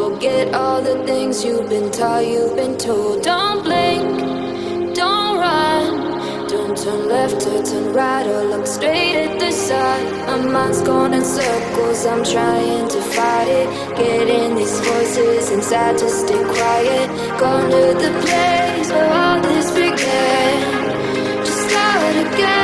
Forget all the things you've been taught, you've been told. Don't blink, don't run, don't turn left or turn right or look straight at the sun. My mind's going in circles, I'm trying to fight it. Getting these voices inside to stay quiet. Gone to the place where all this began. Just start again.